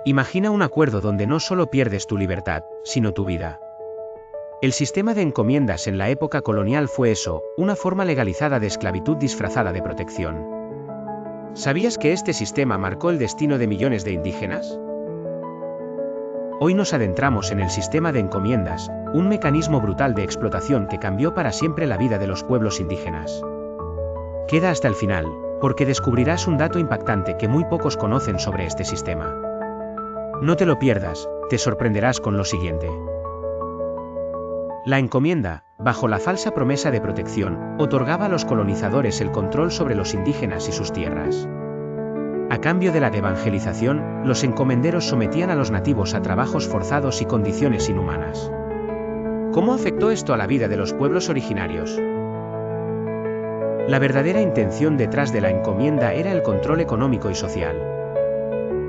Imagina un acuerdo donde no solo pierdes tu libertad, sino tu vida. El sistema de encomiendas en la época colonial fue eso, una forma legalizada de esclavitud disfrazada de protección. ¿Sabías que este sistema marcó el destino de millones de indígenas? Hoy nos adentramos en el sistema de encomiendas, un mecanismo brutal de explotación que cambió para siempre la vida de los pueblos indígenas. Queda hasta el final, porque descubrirás un dato impactante que muy pocos conocen sobre este sistema. No te lo pierdas, te sorprenderás con lo siguiente. La encomienda, bajo la falsa promesa de protección, otorgaba a los colonizadores el control sobre los indígenas y sus tierras. A cambio de la evangelización, los encomenderos sometían a los nativos a trabajos forzados y condiciones inhumanas. ¿Cómo afectó esto a la vida de los pueblos originarios? La verdadera intención detrás de la encomienda era el control económico y social.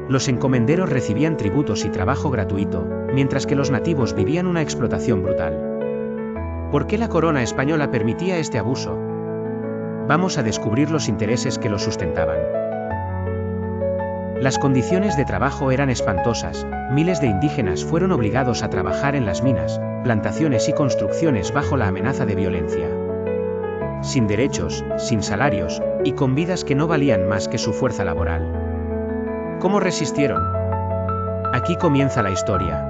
Los encomenderos recibían tributos y trabajo gratuito, mientras que los nativos vivían una explotación brutal. ¿Por qué la corona española permitía este abuso? Vamos a descubrir los intereses que lo sustentaban. Las condiciones de trabajo eran espantosas, miles de indígenas fueron obligados a trabajar en las minas, plantaciones y construcciones bajo la amenaza de violencia. Sin derechos, sin salarios, y con vidas que no valían más que su fuerza laboral. ¿Cómo resistieron? Aquí comienza la historia.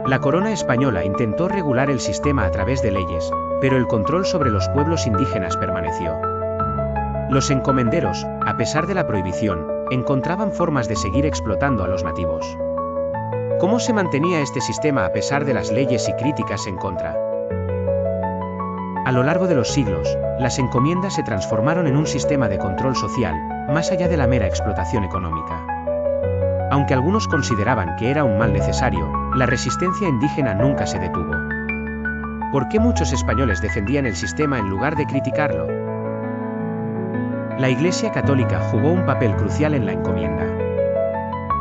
La corona española intentó regular el sistema a través de leyes, pero el control sobre los pueblos indígenas permaneció. Los encomenderos, a pesar de la prohibición, encontraban formas de seguir explotando a los nativos. ¿Cómo se mantenía este sistema a pesar de las leyes y críticas en contra? A lo largo de los siglos, las encomiendas se transformaron en un sistema de control social, más allá de la mera explotación económica. Aunque algunos consideraban que era un mal necesario, la resistencia indígena nunca se detuvo. ¿Por qué muchos españoles defendían el sistema en lugar de criticarlo? La Iglesia Católica jugó un papel crucial en la encomienda.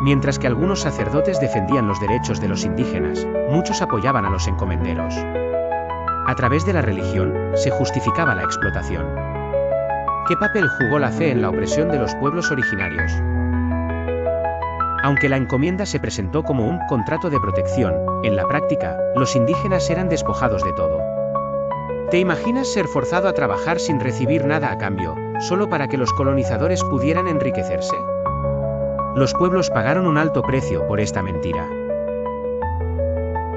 Mientras que algunos sacerdotes defendían los derechos de los indígenas, muchos apoyaban a los encomenderos. A través de la religión, se justificaba la explotación. ¿Qué papel jugó la fe en la opresión de los pueblos originarios? Aunque la encomienda se presentó como un contrato de protección, en la práctica, los indígenas eran despojados de todo. ¿Te imaginas ser forzado a trabajar sin recibir nada a cambio, solo para que los colonizadores pudieran enriquecerse? Los pueblos pagaron un alto precio por esta mentira.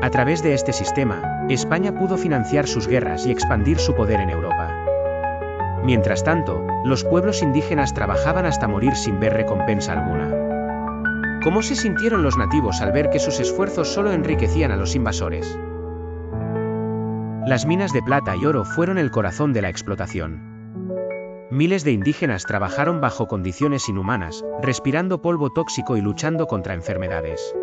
A través de este sistema, España pudo financiar sus guerras y expandir su poder en Europa. Mientras tanto, los pueblos indígenas trabajaban hasta morir sin ver recompensa alguna. ¿Cómo se sintieron los nativos al ver que sus esfuerzos solo enriquecían a los invasores? Las minas de plata y oro fueron el corazón de la explotación. Miles de indígenas trabajaron bajo condiciones inhumanas, respirando polvo tóxico y luchando contra enfermedades.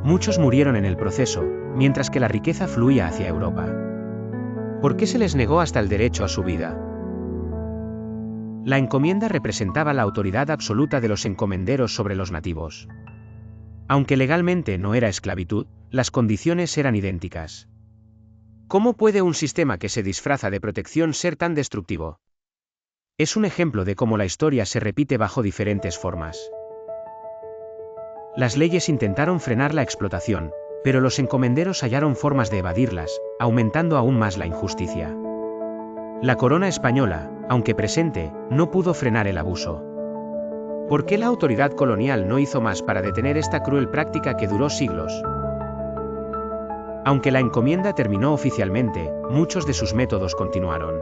Muchos murieron en el proceso, mientras que la riqueza fluía hacia Europa. ¿Por qué se les negó hasta el derecho a su vida? La encomienda representaba la autoridad absoluta de los encomenderos sobre los nativos. Aunque legalmente no era esclavitud, las condiciones eran idénticas. ¿Cómo puede un sistema que se disfraza de protección ser tan destructivo? Es un ejemplo de cómo la historia se repite bajo diferentes formas. Las leyes intentaron frenar la explotación, pero los encomenderos hallaron formas de evadirlas, aumentando aún más la injusticia. La corona española, aunque presente, no pudo frenar el abuso. ¿Por qué la autoridad colonial no hizo más para detener esta cruel práctica que duró siglos? Aunque la encomienda terminó oficialmente, muchos de sus métodos continuaron.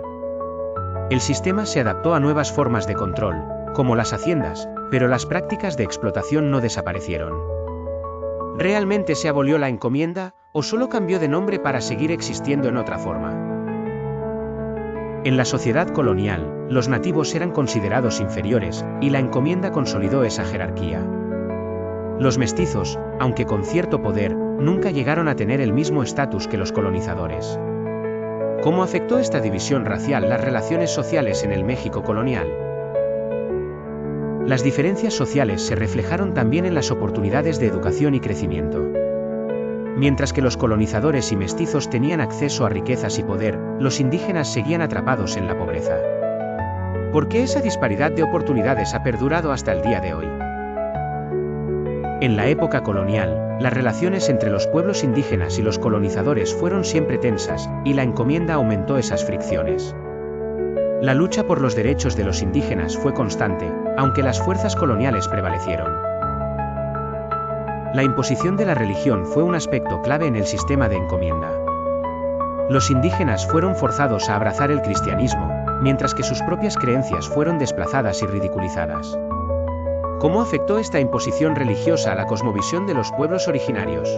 El sistema se adaptó a nuevas formas de control, como las haciendas, pero las prácticas de explotación no desaparecieron. ¿Realmente se abolió la encomienda, o solo cambió de nombre para seguir existiendo en otra forma? En la sociedad colonial, los nativos eran considerados inferiores, y la encomienda consolidó esa jerarquía. Los mestizos, aunque con cierto poder, nunca llegaron a tener el mismo estatus que los colonizadores. ¿Cómo afectó esta división racial las relaciones sociales en el México colonial? Las diferencias sociales se reflejaron también en las oportunidades de educación y crecimiento. Mientras que los colonizadores y mestizos tenían acceso a riquezas y poder, los indígenas seguían atrapados en la pobreza. ¿Por qué esa disparidad de oportunidades ha perdurado hasta el día de hoy? En la época colonial, las relaciones entre los pueblos indígenas y los colonizadores fueron siempre tensas, y la encomienda aumentó esas fricciones. La lucha por los derechos de los indígenas fue constante, aunque las fuerzas coloniales prevalecieron. La imposición de la religión fue un aspecto clave en el sistema de encomienda. Los indígenas fueron forzados a abrazar el cristianismo, mientras que sus propias creencias fueron desplazadas y ridiculizadas. ¿Cómo afectó esta imposición religiosa a la cosmovisión de los pueblos originarios?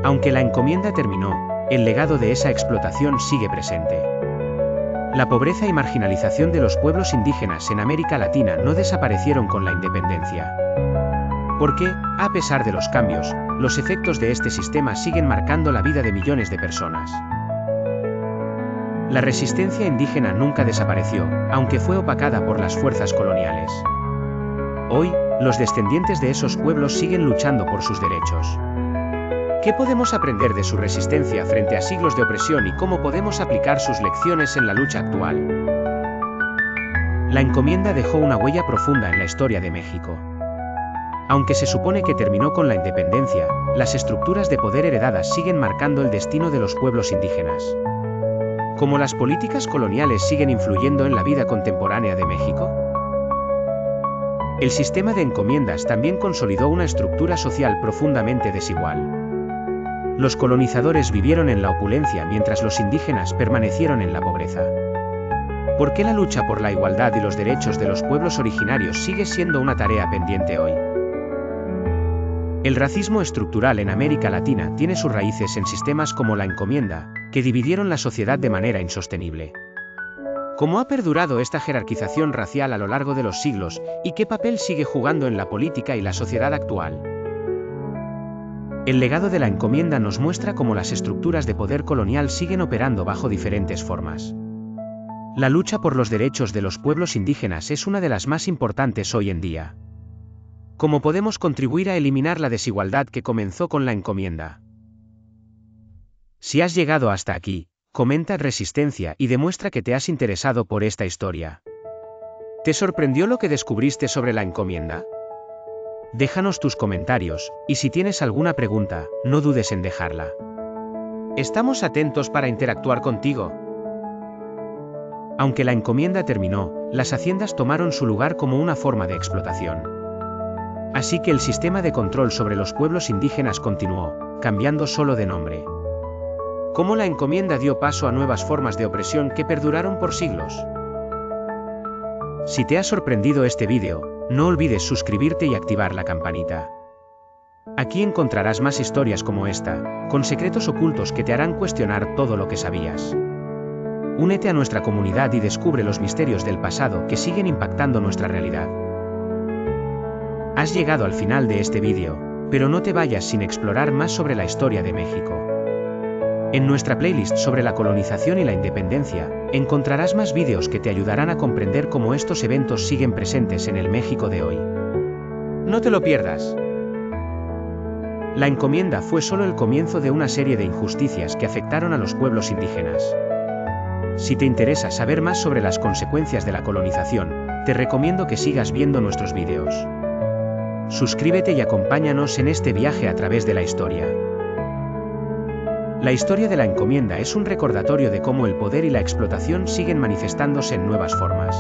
Aunque la encomienda terminó, el legado de esa explotación sigue presente. La pobreza y marginalización de los pueblos indígenas en América Latina no desaparecieron con la independencia. Porque, a pesar de los cambios, los efectos de este sistema siguen marcando la vida de millones de personas. La resistencia indígena nunca desapareció, aunque fue opacada por las fuerzas coloniales. Hoy, los descendientes de esos pueblos siguen luchando por sus derechos. ¿Qué podemos aprender de su resistencia frente a siglos de opresión y cómo podemos aplicar sus lecciones en la lucha actual? La encomienda dejó una huella profunda en la historia de México. Aunque se supone que terminó con la independencia, las estructuras de poder heredadas siguen marcando el destino de los pueblos indígenas. ¿Cómo las políticas coloniales siguen influyendo en la vida contemporánea de México? El sistema de encomiendas también consolidó una estructura social profundamente desigual. Los colonizadores vivieron en la opulencia mientras los indígenas permanecieron en la pobreza. ¿Por qué la lucha por la igualdad y los derechos de los pueblos originarios sigue siendo una tarea pendiente hoy? El racismo estructural en América Latina tiene sus raíces en sistemas como la encomienda, que dividieron la sociedad de manera insostenible. ¿Cómo ha perdurado esta jerarquización racial a lo largo de los siglos, y qué papel sigue jugando en la política y la sociedad actual? El legado de la encomienda nos muestra cómo las estructuras de poder colonial siguen operando bajo diferentes formas. La lucha por los derechos de los pueblos indígenas es una de las más importantes hoy en día. ¿Cómo podemos contribuir a eliminar la desigualdad que comenzó con la encomienda? Si has llegado hasta aquí, comenta Resistencia y demuestra que te has interesado por esta historia. ¿Te sorprendió lo que descubriste sobre la encomienda? Déjanos tus comentarios, y si tienes alguna pregunta, no dudes en dejarla. Estamos atentos para interactuar contigo. Aunque la encomienda terminó, las haciendas tomaron su lugar como una forma de explotación. Así que el sistema de control sobre los pueblos indígenas continuó, cambiando solo de nombre. ¿Cómo la encomienda dio paso a nuevas formas de opresión que perduraron por siglos? Si te ha sorprendido este vídeo, no olvides suscribirte y activar la campanita. Aquí encontrarás más historias como esta, con secretos ocultos que te harán cuestionar todo lo que sabías. Únete a nuestra comunidad y descubre los misterios del pasado que siguen impactando nuestra realidad. Has llegado al final de este vídeo, pero no te vayas sin explorar más sobre la historia de México. En nuestra playlist sobre la colonización y la independencia, encontrarás más vídeos que te ayudarán a comprender cómo estos eventos siguen presentes en el México de hoy. No te lo pierdas. La encomienda fue solo el comienzo de una serie de injusticias que afectaron a los pueblos indígenas. Si te interesa saber más sobre las consecuencias de la colonización, te recomiendo que sigas viendo nuestros vídeos. Suscríbete y acompáñanos en este viaje a través de la historia. La historia de la encomienda es un recordatorio de cómo el poder y la explotación siguen manifestándose en nuevas formas.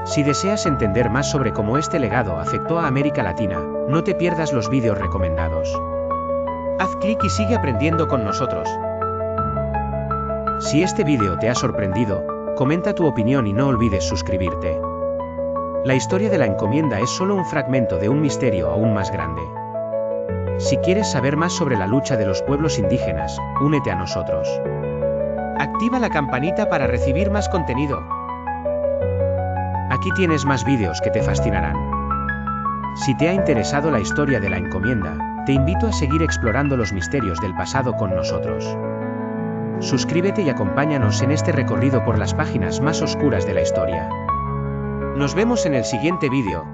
Si deseas entender más sobre cómo este legado afectó a América Latina, no te pierdas los vídeos recomendados. Haz clic y sigue aprendiendo con nosotros. Si este vídeo te ha sorprendido, comenta tu opinión y no olvides suscribirte. La historia de la encomienda es solo un fragmento de un misterio aún más grande. Si quieres saber más sobre la lucha de los pueblos indígenas, únete a nosotros. Activa la campanita para recibir más contenido. Aquí tienes más vídeos que te fascinarán. Si te ha interesado la historia de la encomienda, te invito a seguir explorando los misterios del pasado con nosotros. Suscríbete y acompáñanos en este recorrido por las páginas más oscuras de la historia. Nos vemos en el siguiente vídeo.